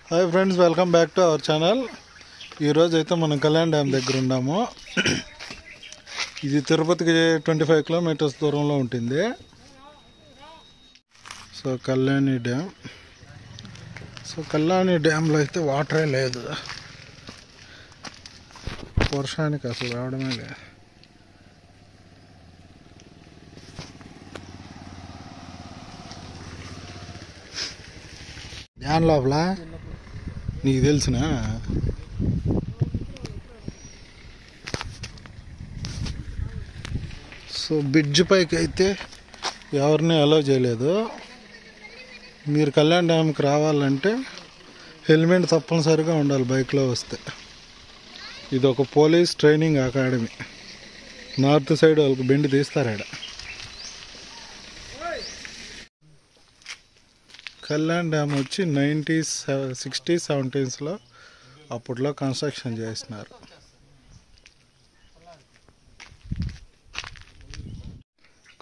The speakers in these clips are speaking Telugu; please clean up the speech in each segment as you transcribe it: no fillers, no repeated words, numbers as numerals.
Hi friends, welcome back to our channel. ఈరోజు అయితే మనం కళ్యాణ్ డ్యామ్ దగ్గర ఉన్నాము. ఇది తిరుపతికి 25 కిలోమీటర్స్ దూరంలో ఉంటుంది. సో కళ్యాణి డ్యామ్లో అయితే వాటరే లేదు, వర్షానికి అసలు రావడమే లేదు. డ్యామ్ లోపల నీకు తెలుసునా? సో బ్రిడ్జ్ పైకి అయితే ఎవరిని అలౌ చేయలేదు. మీరు కళ్యాణ్ డ్యామ్కి రావాలంటే హెల్మెట్ తప్పనిసరిగా ఉండాలి బైక్లో వస్తే. ఇది ఒక police training academy. North side వాళ్ళకి బెండ్ తీస్తారు ఆడ. కళ్యాణ్ డ్యామ్ వచ్చి 60s 70s అప్పట్లో కన్స్ట్రక్షన్ చేసినారు.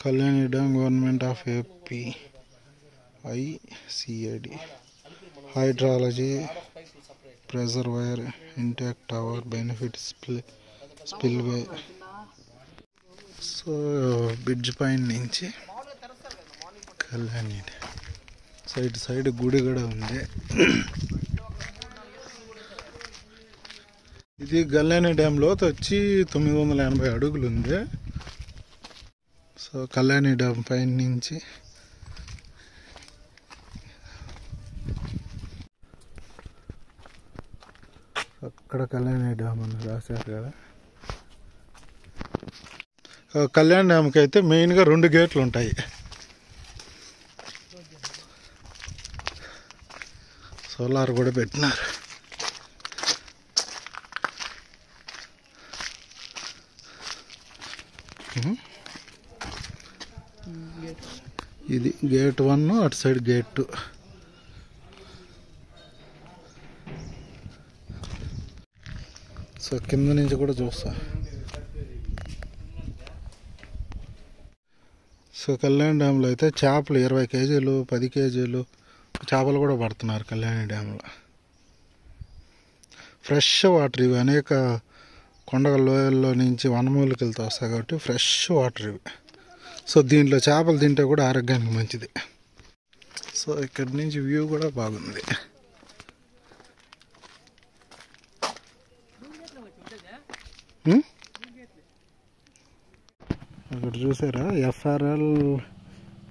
Kalyani dam government of AP ICAD hydrology ప్రెజర్వైర్ intake tower benefit spillway. So bridge పైన నుంచి కళ్యాణి సైడ్ గుడి కూడా ఉంది. ఇది కళ్యాణి డ్యామ్ లోతు వచ్చి 980 అడుగులు ఉంది. సో కళ్యాణి డ్యామ్ పైన నుంచి అక్కడ కళ్యాణి డ్యామ్ అని రాశారు కదా. కళ్యాణ్ డ్యామ్కి అయితే మెయిన్గా 2 గేట్లు ఉంటాయి. సోలార్ కూడా పెట్టినారు. ఇది గేట్ 1, అటు సైడ్ గేట్ 2. సో కింద నుంచి కూడా చూస్తా. సో కళ్యాణ్ డ్యామ్లో అయితే చేపలు 20 కేజీలు 10 కేజీలు చేపలు కూడా పడుతున్నారు కళ్యాణి డ్యామ్లో. ఫ్రెష్ వాటర్ ఇవి. అనేక కొండల లోయల్లో నుంచి వనమూలికలతో వస్తాయి కాబట్టి ఫ్రెష్ వాటర్ ఇవి. సో దీంట్లో చేపలు తింటే కూడా ఆరోగ్యానికి మంచిది. సో ఇక్కడి నుంచి వ్యూ కూడా బాగుంది. అక్కడ చూసారా, FRL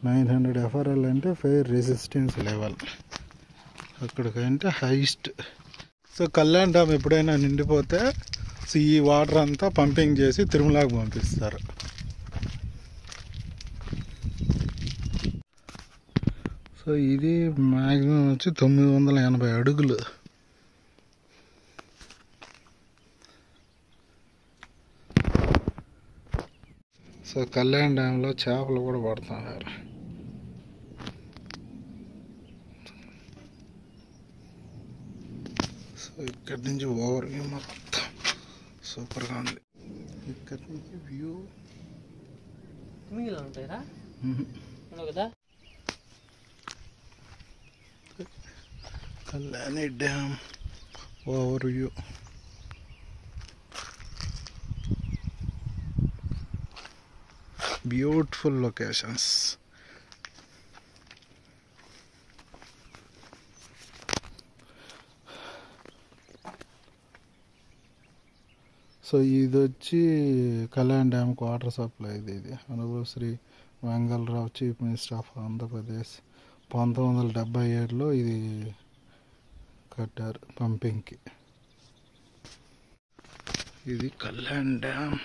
900 FRL అంటే ఫైర్ రెసిస్టెన్స్ లెవెల్. అక్కడికంటే హైయెస్ట్. సో కళ్యాణ్ డ్యామ్ ఎప్పుడైనా నిండిపోతే ఈ వాటర్ అంతా పంపింగ్ చేసి తిరుమలకి పంపిస్తారు. సో ఇది మ్యాక్సిమం వచ్చి 980 అడుగులు. సో కళ్యాణ్ డ్యామ్లో చేపలు కూడా పడుతున్నారు. సో ఇక్కడి నుంచి ఓవర్ వ్యూ మొత్తం సూపర్గా ఉంది. ఇక్కడి నుంచి view Kalyani dam over view. Beautiful locations. So ఇది వచ్చి కళ్యాణ్ డ్యామ్కి వాటర్ సప్లై. ఇది అనుభవ్ Shri Vengalarao chief minister of Andhra Pradesh 1977లో ఇది కట్టారు పంపింగ్కి. ఇది కళ్యాణ్ డ్యామ్.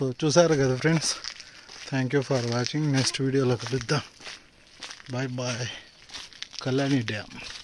సో చూసారు కదా friends, thank you for watching. Next వీడియోలో కలుద్దాం. Bye bye. కళ్యాణి డ్యామ్.